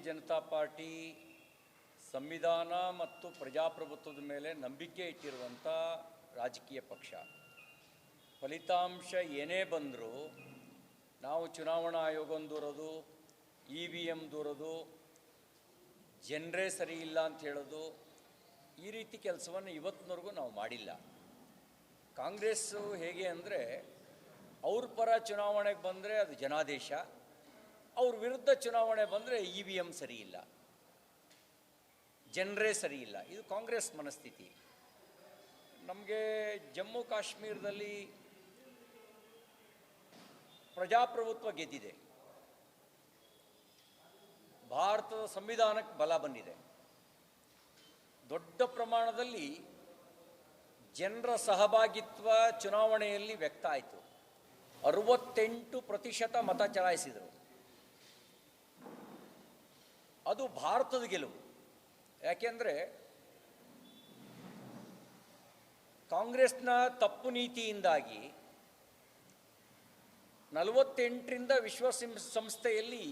Janata party ಸಂವಿಧಾನ ಮತ್ತು ಪ್ರಜಾಪ್ರಭುತ್ವದ ಮೇಲೆ ನಂಬಿಕೆ ಇಟ್ಟಿರುವಂಥ ರಾಜಕೀಯ ಪಕ್ಷ. ಫಲಿತಾಂಶ ಏನೇ ಬಂದರೂ ನಾವು ಚುನಾವಣಾ ಆಯೋಗವನ್ನು ದೂರೋದು, EVM ದೂರೋದು, ಜನರೇ ಸರಿ ಇಲ್ಲ ಅಂತ ಹೇಳೋದು, ಈ ರೀತಿ ಕೆಲಸವನ್ನು ಇವತ್ತಿನವರೆಗೂ ನಾವು ಮಾಡಿಲ್ಲ. ಕಾಂಗ್ರೆಸ್ಸು ಹೇಗೆ ಅಂದರೆ ಅವ್ರ ಪರ ಚುನಾವಣೆಗೆ ಬಂದರೆ ಅದು ಜನಾದೇಶ, ಅವ್ರ ವಿರುದ್ಧ ಚುನಾವಣೆ ಬಂದರೆ EVM ಸರಿ ಇಲ್ಲ, ಜನರೇ ಸರಿ ಇಲ್ಲ. ಇದು ಕಾಂಗ್ರೆಸ್ ಮನಸ್ಥಿತಿ. ನಮಗೆ ಜಮ್ಮು ಕಾಶ್ಮೀರದಲ್ಲಿ ಪ್ರಜಾಪ್ರಭುತ್ವ ಗೆದ್ದಿದೆ, ಭಾರತದ ಸಂವಿಧಾನಕ್ಕೆ ಬಲ ಬಂದಿದೆ, ದೊಡ್ಡ ಪ್ರಮಾಣದಲ್ಲಿ ಜನರ ಸಹಭಾಗಿತ್ವ ಚುನಾವಣೆಯಲ್ಲಿ ವ್ಯಕ್ತ ಆಯಿತು. 68% ಮತ ಚಲಾಯಿಸಿದರು. ಅದು ಭಾರತದ ಗೆಲುವು. ಯಾಕೆಂದರೆ ಕಾಂಗ್ರೆಸ್ನ ತಪ್ಪು ನೀತಿಯಿಂದಾಗಿ 48ರಿಂದ ವಿಶ್ವಸಂಸ್ಥೆಯಲ್ಲಿ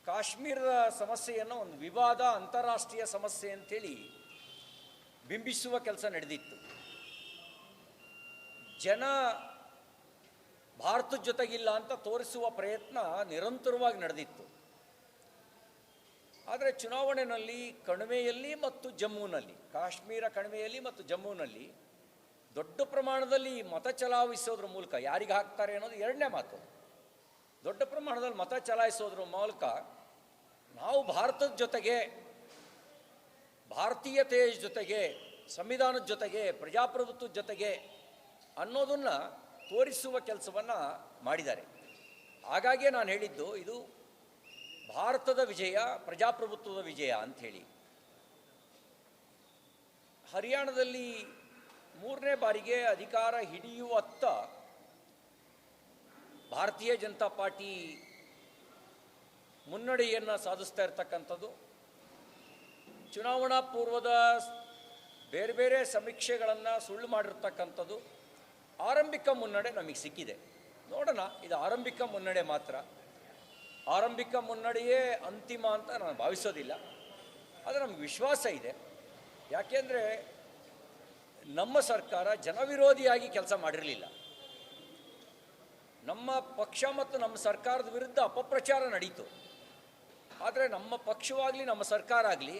ಕಾಶ್ಮೀರದ ಸಮಸ್ಯೆಯನ್ನು ಒಂದು ವಿವಾದ, ಅಂತಾರಾಷ್ಟ್ರೀಯ ಸಮಸ್ಯೆ ಅಂತೇಳಿ ಬಿಂಬಿಸುವ ಕೆಲಸ ನಡೆದಿತ್ತು. ಜನ ಭಾರತದ ಜೊತೆಗಿಲ್ಲ ಅಂತ ತೋರಿಸುವ ಪ್ರಯತ್ನ ನಿರಂತರವಾಗಿ ನಡೆದಿತ್ತು. ಆದರೆ ಚುನಾವಣೆಯಲ್ಲಿ ಕಣಿವೆಯಲ್ಲಿ ಮತ್ತು ಜಮ್ಮುನಲ್ಲಿ, ಕಾಶ್ಮೀರ ಕಣಿವೆಯಲ್ಲಿ ಮತ್ತು ಜಮ್ಮುನಲ್ಲಿ ದೊಡ್ಡ ಪ್ರಮಾಣದಲ್ಲಿ ಮತ ಚಲಾಯಿಸೋದ್ರ ಮೂಲಕ, ಯಾರಿಗೆ ಹಾಕ್ತಾರೆ ಅನ್ನೋದು ಎರಡನೇ ಮಾತು, ದೊಡ್ಡ ಪ್ರಮಾಣದಲ್ಲಿ ಮತ ಚಲಾಯಿಸೋದ್ರ ಮೂಲಕ ನಾವು ಭಾರತದ ಜೊತೆಗೆ, ಭಾರತೀಯತೆಯ ಜೊತೆಗೆ, ಸಂವಿಧಾನದ ಜೊತೆಗೆ, ಪ್ರಜಾಪ್ರಭುತ್ವದ ಜೊತೆಗೆ ಅನ್ನೋದನ್ನು ತೋರಿಸುವ ಕೆಲಸವನ್ನು ಮಾಡಿದ್ದಾರೆ. ಹಾಗಾಗಿಯೇ ನಾನು ಹೇಳಿದ್ದು ಇದು ಭಾರತದ ವಿಜಯ, ಪ್ರಜಾಪ್ರಭುತ್ವದ ವಿಜಯ ಅಂಥೇಳಿ. ಹರಿಯಾಣದಲ್ಲಿ 3ನೇ ಬಾರಿಗೆ ಅಧಿಕಾರ ಹಿಡಿಯುವತ್ತ ಭಾರತೀಯ ಜನತಾ ಪಾರ್ಟಿ ಮುನ್ನಡೆಯನ್ನು ಸಾಧಿಸ್ತಾ ಇರ್ತಕ್ಕಂಥದ್ದು. ಚುನಾವಣಾ ಪೂರ್ವದ ಬೇರೆ ಬೇರೆ ಸಮೀಕ್ಷೆಗಳನ್ನು ಸುಳ್ಳು ಮಾಡಿರ್ತಕ್ಕಂಥದ್ದು. ಆರಂಭಿಕ ಮುನ್ನಡೆ ನಮಗೆ ಸಿಕ್ಕಿದೆ. ನೋಡೋಣ, ಇದು ಆರಂಭಿಕ ಮುನ್ನಡೆ ಮಾತ್ರ. ಆರಂಭಿಕ ಮುನ್ನಡೆಯೇ ಅಂತಿಮ ಅಂತ ನಾನು ಭಾವಿಸೋದಿಲ್ಲ. ಆದರೆ ನಮಗೆ ವಿಶ್ವಾಸ ಇದೆ. ಯಾಕೆಂದರೆ ನಮ್ಮ ಸರ್ಕಾರ ಜನವಿರೋಧಿಯಾಗಿ ಕೆಲಸ ಮಾಡಿರಲಿಲ್ಲ. ನಮ್ಮ ಪಕ್ಷ ಮತ್ತು ನಮ್ಮ ಸರ್ಕಾರದ ವಿರುದ್ಧ ಅಪಪ್ರಚಾರ ನಡೀತು. ಆದರೆ ನಮ್ಮ ಪಕ್ಷವಾಗಲಿ ನಮ್ಮ ಸರ್ಕಾರ ಆಗಲಿ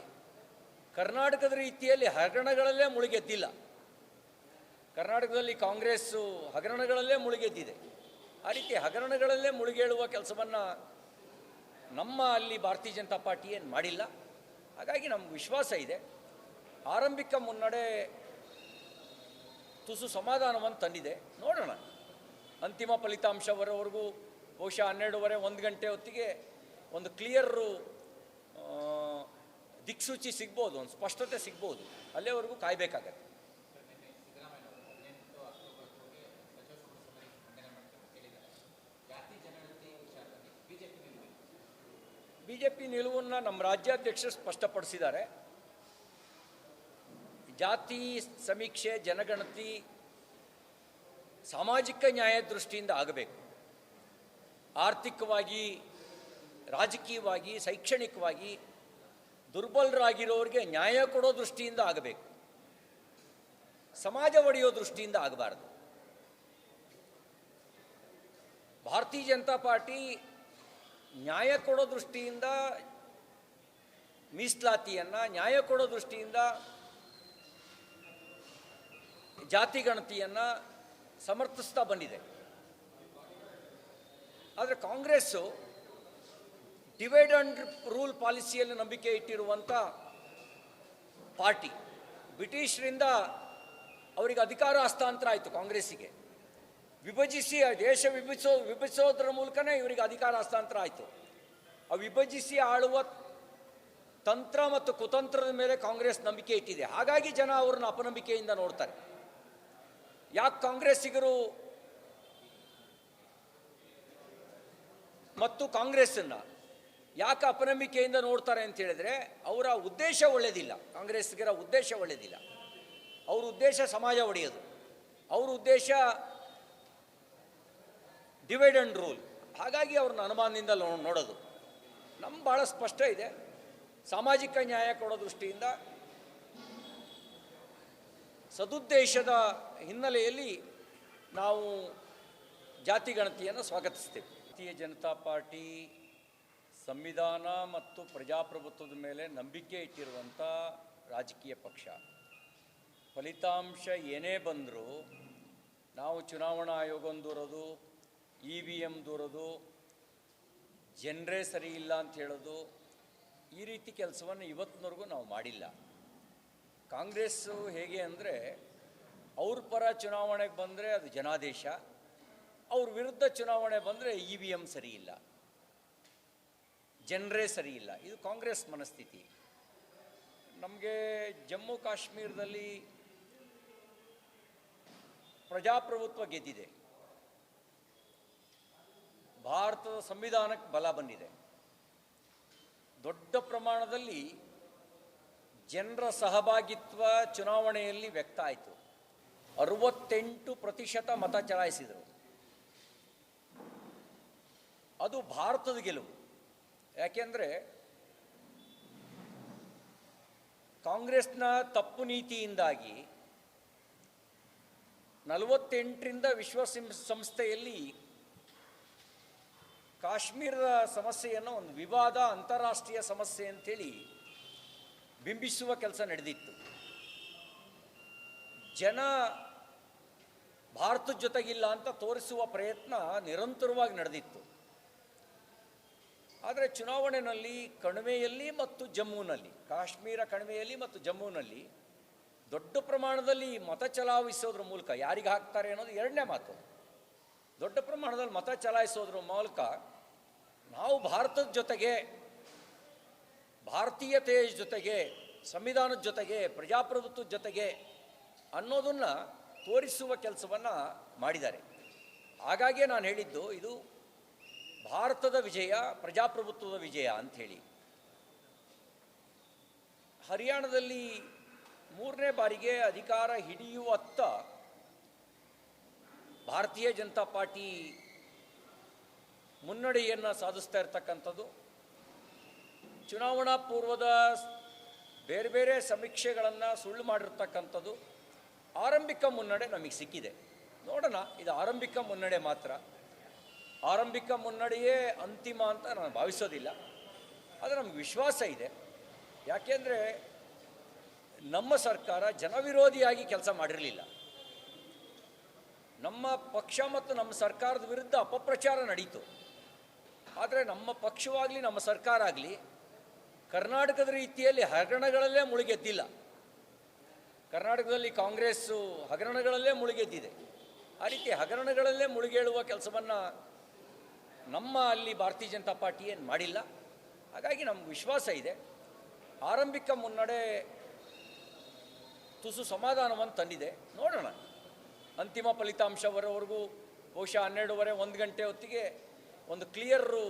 ಕರ್ನಾಟಕದ ರೀತಿಯಲ್ಲಿ ಹಗರಣಗಳಲ್ಲೇ ಮುಳುಗೆದ್ದಿಲ್ಲ. ಕರ್ನಾಟಕದಲ್ಲಿ ಕಾಂಗ್ರೆಸ್ಸು ಹಗರಣಗಳಲ್ಲೇ ಮುಳುಗೆದ್ದಿದೆ. ಆ ರೀತಿ ಹಗರಣಗಳಲ್ಲೇ ಮುಳುಗೇಳುವ ಕೆಲಸವನ್ನು ನಮ್ಮ ಅಲ್ಲಿ ಭಾರತೀಯ ಜನತಾ ಪಾರ್ಟಿ ಏನು ಮಾಡಿಲ್ಲ. ಹಾಗಾಗಿ ನಮ್ಗೆ ವಿಶ್ವಾಸ ಇದೆ. ಆರಂಭಿಕ ಮುನ್ನಡೆ ತುಸು ಸಮಾಧಾನವನ್ನು ತಂದಿದೆ. ನೋಡೋಣ, ಅಂತಿಮ ಫಲಿತಾಂಶ ಬರೋವರೆಗೂ ಬಹುಶಃ 12:30 1 ಗಂಟೆ ಹೊತ್ತಿಗೆ ಒಂದು ಕ್ಲಿಯರು ದಿಕ್ಸೂಚಿ ಸಿಗ್ಬೋದು, ಒಂದು ಸ್ಪಷ್ಟತೆ ಸಿಗ್ಬೋದು. ಅಲ್ಲಿವರೆಗೂ ಕಾಯಬೇಕಾಗತ್ತೆ. BJP ನಿಲುವನ್ನು ನಮ್ಮ ರಾಜ್ಯಾಧ್ಯಕ್ಷರು ಸ್ಪಷ್ಟಪಡಿಸಿದ್ದಾರೆ. ಜಾತಿ ಸಮೀಕ್ಷೆ, ಜನಗಣತಿ ಸಾಮಾಜಿಕ ನ್ಯಾಯ ದೃಷ್ಟಿಯಿಂದ ಆಗಬೇಕು. ಆರ್ಥಿಕವಾಗಿ, ರಾಜಕೀಯವಾಗಿ, ಶೈಕ್ಷಣಿಕವಾಗಿ ದುರ್ಬಲರಾಗಿರೋರಿಗೆ ನ್ಯಾಯ ಕೊಡೋ ದೃಷ್ಟಿಯಿಂದ ಆಗಬೇಕು. ಸಮಾಜ ಒಡೆಯೋ ದೃಷ್ಟಿಯಿಂದ ಆಗಬಾರ್ದು. ಭಾರತೀಯ ಜನತಾ ಪಾರ್ಟಿ ನ್ಯಾಯ ಕೊಡೋ ದೃಷ್ಟಿಯಿಂದ ಮೀಸಲಾತಿಯನ್ನು, ನ್ಯಾಯ ಕೊಡೋ ದೃಷ್ಟಿಯಿಂದ ಜಾತಿ ಗಣತಿಯನ್ನು ಸಮರ್ಥಿಸ್ತಾ ಬಂದಿದೆ. ಆದರೆ ಕಾಂಗ್ರೆಸ್ಸು ಡಿವೈಡ್ ಆ್ಯಂಡ್ ರೂಲ್ ಪಾಲಿಸಿಯಲ್ಲಿ ನಂಬಿಕೆ ಇಟ್ಟಿರುವಂಥ ಪಾರ್ಟಿ. ಬ್ರಿಟಿಷರಿಂದ ಅವರಿಗೆ ಅಧಿಕಾರ ಹಸ್ತಾಂತರ ಆಯಿತು ಕಾಂಗ್ರೆಸ್ಸಿಗೆ. ವಿಭಜಿಸಿ ದೇಶ ವಿಭಜಿಸೋದ್ರ ಮೂಲಕನೇ ಇವರಿಗೆ ಅಧಿಕಾರ ಹಸ್ತಾಂತರ ಆಯಿತು. ಆ ವಿಭಜಿಸಿ ಆಳುವ ತಂತ್ರ ಮತ್ತು ಕುತಂತ್ರದ ಮೇಲೆ ಕಾಂಗ್ರೆಸ್ ನಂಬಿಕೆ ಇಟ್ಟಿದೆ. ಹಾಗಾಗಿ ಜನ ಅವ್ರನ್ನ ಅಪನಂಬಿಕೆಯಿಂದ ನೋಡ್ತಾರೆ. ಯಾಕೆ ಕಾಂಗ್ರೆಸ್ಸಿಗರು ಮತ್ತು ಕಾಂಗ್ರೆಸ್ಸನ್ನು ಯಾಕೆ ಅಪನಂಬಿಕೆಯಿಂದ ನೋಡ್ತಾರೆ ಅಂತ ಹೇಳಿದ್ರೆ, ಅವರ ಉದ್ದೇಶ ಒಳ್ಳೆಯದಿಲ್ಲ. ಕಾಂಗ್ರೆಸ್ಸಿಗರ ಉದ್ದೇಶ ಒಳ್ಳೆಯದಿಲ್ಲ. ಅವ್ರ ಉದ್ದೇಶ ಸಮಾಜ ಒಡೆಯೋದು, ಅವ್ರ ಉದ್ದೇಶ ಡಿವೈಡ್ ಆ್ಯಂಡ್ ರೂಲ್. ಹಾಗಾಗಿ ಅವ್ರನ್ನ ಅನುಮಾನದಿಂದ ನೋಡೋದು. ನಮ್ಮ ಭಾಳ ಸ್ಪಷ್ಟ ಇದೆ. ಸಾಮಾಜಿಕ ನ್ಯಾಯ ಕೊಡೋ ದೃಷ್ಟಿಯಿಂದ ಸದುದ್ದೇಶದ ಹಿನ್ನೆಲೆಯಲ್ಲಿ ನಾವು ಜಾತಿ ಗಣತಿಯನ್ನು ಸ್ವಾಗತಿಸ್ತೇವೆ. ಭಾರತೀಯ ಜನತಾ ಪಾರ್ಟಿ ಸಂವಿಧಾನ ಮತ್ತು ಪ್ರಜಾಪ್ರಭುತ್ವದ ಮೇಲೆ ನಂಬಿಕೆ ಇಟ್ಟಿರುವಂಥ ರಾಜಕೀಯ ಪಕ್ಷ. ಫಲಿತಾಂಶ ಏನೇ ಬಂದರೂ ನಾವು ಚುನಾವಣಾ ಆಯೋಗವನ್ನು ದೂರೋದು, EVM ದೂರೋದು, ಜನರೇ ಸರಿ ಇಲ್ಲ ಅಂತ ಹೇಳೋದು, ಈ ರೀತಿ ಕೆಲಸವನ್ನು ಇವತ್ತಿನವರೆಗೂ ನಾವು ಮಾಡಿಲ್ಲ. ಕಾಂಗ್ರೆಸ್ಸು ಹೇಗೆ ಅಂದರೆ ಅವ್ರ ಪರ ಚುನಾವಣೆಗೆ ಬಂದರೆ ಅದು ಜನಾದೇಶ, ಅವ್ರ ವಿರುದ್ಧ ಚುನಾವಣೆ ಬಂದರೆ EVM ಸರಿ ಇಲ್ಲ, ಜನರೇ ಸರಿ ಇಲ್ಲ. ಇದು ಕಾಂಗ್ರೆಸ್ ಮನಸ್ಥಿತಿ. ನಮಗೆ ಜಮ್ಮು ಕಾಶ್ಮೀರದಲ್ಲಿ ಪ್ರಜಾಪ್ರಭುತ್ವ ಗೆದ್ದಿದೆ, ಭಾರತದ ಸಂವಿಧಾನಕ್ಕೆ ಬಲ ಬಂದಿದೆ, ದೊಡ್ಡ ಪ್ರಮಾಣದಲ್ಲಿ ಜನರ ಸಹಭಾಗಿತ್ವ ಚುನಾವಣೆಯಲ್ಲಿ ವ್ಯಕ್ತ ಆಯಿತು. 68% ಮತ ಚಲಾಯಿಸಿದರು. ಅದು ಭಾರತದ ಗೆಲುವು. ಯಾಕೆಂದರೆ ಕಾಂಗ್ರೆಸ್ನ ತಪ್ಪು ನೀತಿಯಿಂದಾಗಿ 48ರಿಂದ ವಿಶ್ವಸಂಸ್ಥೆಯಲ್ಲಿ ಕಾಶ್ಮೀರದ ಸಮಸ್ಯೆಯನ್ನು ಒಂದು ವಿವಾದ, ಅಂತಾರಾಷ್ಟ್ರೀಯ ಸಮಸ್ಯೆ ಅಂಥೇಳಿ ಬಿಂಬಿಸುವ ಕೆಲಸ ನಡೆದಿತ್ತು. ಜನ ಭಾರತದ ಜೊತೆಗಿಲ್ಲ ಅಂತ ತೋರಿಸುವ ಪ್ರಯತ್ನ ನಿರಂತರವಾಗಿ ನಡೆದಿತ್ತು. ಆದರೆ ಚುನಾವಣೆಯಲ್ಲಿ ಕಣಿವೆಯಲ್ಲಿ ಮತ್ತು ಜಮ್ಮುನಲ್ಲಿ, ಕಾಶ್ಮೀರ ಕಣಿವೆಯಲ್ಲಿ ಮತ್ತು ಜಮ್ಮುನಲ್ಲಿ ದೊಡ್ಡ ಪ್ರಮಾಣದಲ್ಲಿ ಮತ ಚಲಾಯಿಸೋದ್ರ ಮೂಲಕ, ಯಾರಿಗೆ ಹಾಕ್ತಾರೆ ಅನ್ನೋದು ಎರಡನೇ ಮಾತು, ದೊಡ್ಡ ಪ್ರಮಾಣದಲ್ಲಿ ಮತ ಚಲಾಯಿಸೋದ್ರ ಮೂಲಕ ನಾವು ಭಾರತದ ಜೊತೆಗೆ, ಭಾರತೀಯತೆಯ ಜೊತೆಗೆ, ಸಂವಿಧಾನದ ಜೊತೆಗೆ, ಪ್ರಜಾಪ್ರಭುತ್ವದ ಜೊತೆಗೆ ಅನ್ನೋದನ್ನು ತೋರಿಸುವ ಕೆಲಸವನ್ನು ಮಾಡಿದ್ದಾರೆ. ಹಾಗಾಗಿಯೇ ನಾನು ಹೇಳಿದ್ದು ಇದು ಭಾರತದ ವಿಜಯ, ಪ್ರಜಾಪ್ರಭುತ್ವದ ವಿಜಯ ಅಂಥೇಳಿ. ಹರಿಯಾಣದಲ್ಲಿ 3ನೇ ಬಾರಿಗೆ ಅಧಿಕಾರ ಹಿಡಿಯುವತ್ತ ಭಾರತೀಯ ಜನತಾ ಪಾರ್ಟಿ ಮುನ್ನಡೆಯನ್ನು ಸಾಧಿಸ್ತಾ ಇರತಕ್ಕಂಥದ್ದು. ಚುನಾವಣಾ ಪೂರ್ವದ ಬೇರೆ ಬೇರೆ ಸಮೀಕ್ಷೆಗಳನ್ನು ಸುಳ್ಳು ಮಾಡಿರ್ತಕ್ಕಂಥದ್ದು. ಆರಂಭಿಕ ಮುನ್ನಡೆ ನಮಗೆ ಸಿಕ್ಕಿದೆ. ನೋಡೋಣ, ಇದು ಆರಂಭಿಕ ಮುನ್ನಡೆ ಮಾತ್ರ. ಆರಂಭಿಕ ಮುನ್ನಡೆಯೇ ಅಂತಿಮ ಅಂತ ನಾನು ಭಾವಿಸೋದಿಲ್ಲ. ಆದರೆ ನಮಗೆ ವಿಶ್ವಾಸ ಇದೆ. ಯಾಕೆಂದರೆ ನಮ್ಮ ಸರ್ಕಾರ ಜನವಿರೋಧಿಯಾಗಿ ಕೆಲಸ ಮಾಡಿರಲಿಲ್ಲ. ನಮ್ಮ ಪಕ್ಷ ಮತ್ತು ನಮ್ಮ ಸರ್ಕಾರದ ವಿರುದ್ಧ ಅಪಪ್ರಚಾರ ನಡೀತು. ಆದರೆ ನಮ್ಮ ಪಕ್ಷವಾಗಲಿ ನಮ್ಮ ಸರ್ಕಾರ ಆಗಲಿ ಕರ್ನಾಟಕದ ರೀತಿಯಲ್ಲಿ ಹಗರಣಗಳಲ್ಲೇ ಮುಳುಗೆದ್ದಿಲ್ಲ. ಕರ್ನಾಟಕದಲ್ಲಿ ಕಾಂಗ್ರೆಸ್ಸು ಹಗರಣಗಳಲ್ಲೇ ಮುಳುಗೆದ್ದಿದೆ. ಆ ರೀತಿ ಹಗರಣಗಳಲ್ಲೇ ಮುಳುಗೇಳುವ ಕೆಲಸವನ್ನು ನಮ್ಮ ಅಲ್ಲಿ ಭಾರತೀಯ ಜನತಾ ಪಾರ್ಟಿ ಏನು ಮಾಡಿಲ್ಲ. ಹಾಗಾಗಿ ನಮ್ಗೆ ವಿಶ್ವಾಸ ಇದೆ. ಆರಂಭಿಕ ಮುನ್ನಡೆ ತುಸು ಸಮಾಧಾನವನ್ನು ತಂದಿದೆ. ನೋಡೋಣ, ಅಂತಿಮ ಫಲಿತಾಂಶ ಬರೋವರೆಗೂ ಬಹುಶಃ 12:30 1 ಗಂಟೆ ಹೊತ್ತಿಗೆ ಒಂದು ಕ್ಲಿಯರು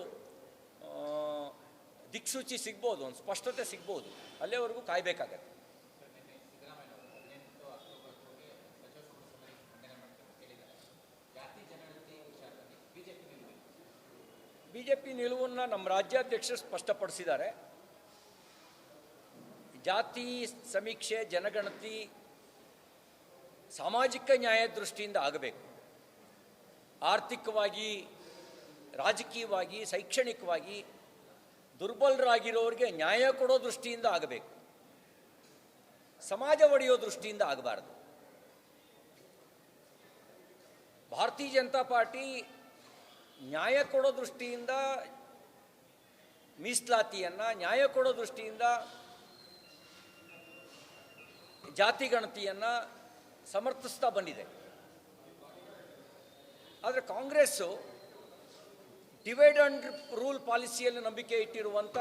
ದಿಕ್ಸೂಚಿ ಸಿಗ್ಬೋದು, ಒಂದು ಸ್ಪಷ್ಟತೆ ಸಿಗ್ಬೋದು. ಅಲ್ಲಿವರೆಗೂ ಕಾಯಬೇಕಾಗತ್ತೆ. BJP ನಿಲುವನ್ನು ನಮ್ಮ ರಾಜ್ಯಾಧ್ಯಕ್ಷರು ಸ್ಪಷ್ಟಪಡಿಸಿದ್ದಾರೆ. ಜಾತಿ ಸಮೀಕ್ಷೆ, ಜನಗಣತಿ ಸಾಮಾಜಿಕ ನ್ಯಾಯ ದೃಷ್ಟಿಯಿಂದ ಆಗಬೇಕು. ಆರ್ಥಿಕವಾಗಿ, ರಾಜಕೀಯವಾಗಿ, ಶೈಕ್ಷಣಿಕವಾಗಿ ದುರ್ಬಲರಾಗಿರೋರಿಗೆ ನ್ಯಾಯ ಕೊಡೋ ದೃಷ್ಟಿಯಿಂದ ಆಗಬೇಕು. ಸಮಾಜ ಒಡೆಯೋ ದೃಷ್ಟಿಯಿಂದ ಆಗಬಾರ್ದು. ಭಾರತೀಯ ಜನತಾ ಪಾರ್ಟಿ ನ್ಯಾಯ ಕೊಡೋ ದೃಷ್ಟಿಯಿಂದ ಮೀಸಲಾತಿಯನ್ನು, ನ್ಯಾಯ ಕೊಡೋ ದೃಷ್ಟಿಯಿಂದ ಜಾತಿ ಗಣತಿಯನ್ನು ಸಮರ್ಥಿಸ್ತಾ ಬಂದಿದೆ. ಆದರೆ ಕಾಂಗ್ರೆಸ್ಸು ಡಿವೈಡ್ ಆ್ಯಂಡ್ ರೂಲ್ ಪಾಲಿಸಿಯಲ್ಲಿ ನಂಬಿಕೆ ಇಟ್ಟಿರುವಂಥ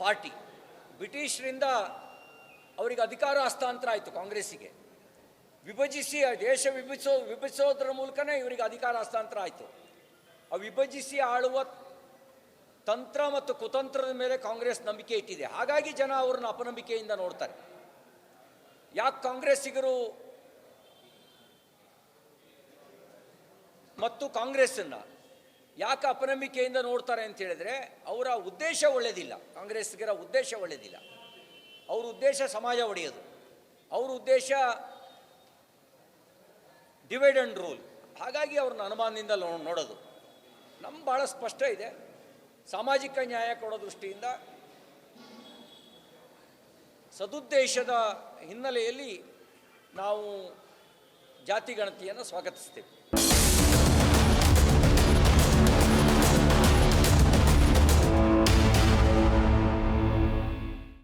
ಪಾರ್ಟಿ. ಬ್ರಿಟಿಷರಿಂದ ಅವರಿಗೆ ಅಧಿಕಾರ ಹಸ್ತಾಂತರ ಆಯಿತು ಕಾಂಗ್ರೆಸ್ಸಿಗೆ. ವಿಭಜಿಸಿ ದೇಶ ವಿಭಜಿಸೋದ್ರ ಮೂಲಕನೇ ಇವರಿಗೆ ಅಧಿಕಾರ ಹಸ್ತಾಂತರ ಆಯಿತು. ಆ ವಿಭಜಿಸಿ ಆಳುವ ತಂತ್ರ ಮತ್ತು ಕುತಂತ್ರದ ಮೇಲೆ ಕಾಂಗ್ರೆಸ್ ನಂಬಿಕೆ ಇಟ್ಟಿದೆ. ಹಾಗಾಗಿ ಜನ ಅವ್ರನ್ನ ಅಪನಂಬಿಕೆಯಿಂದ ನೋಡ್ತಾರೆ. ಯಾಕೆ ಕಾಂಗ್ರೆಸ್ಸಿಗರು ಮತ್ತು ಕಾಂಗ್ರೆಸ್ಸನ್ನು ಯಾಕೆ ಅಪನಂಬಿಕೆಯಿಂದ ನೋಡ್ತಾರೆ ಅಂತ ಹೇಳಿದರೆ ಅವರ ಉದ್ದೇಶ ಒಳ್ಳೆಯದಿಲ್ಲ. ಕಾಂಗ್ರೆಸ್ಗರ ಉದ್ದೇಶ ಒಳ್ಳೆಯದಿಲ್ಲ. ಅವ್ರ ಉದ್ದೇಶ ಸಮಾಜ ಒಡೆಯೋದು, ಅವ್ರ ಉದ್ದೇಶ ಡಿವೈಡ್ ಆ್ಯಂಡ್ ರೂಲ್. ಹಾಗಾಗಿ ಅವ್ರನ್ನ ಅನುಮಾನದಿಂದ ನೋಡೋದು. ನಮ್ಮ ಭಾಳ ಸ್ಪಷ್ಟ ಇದೆ. ಸಾಮಾಜಿಕ ನ್ಯಾಯ ಕೊಡೋ ದೃಷ್ಟಿಯಿಂದ ಸದುದ್ದೇಶದ ಹಿನ್ನೆಲೆಯಲ್ಲಿ ನಾವು ಜಾತಿ ಗಣತಿಯನ್ನು ಸ್ವಾಗತಿಸ್ತೇವೆ.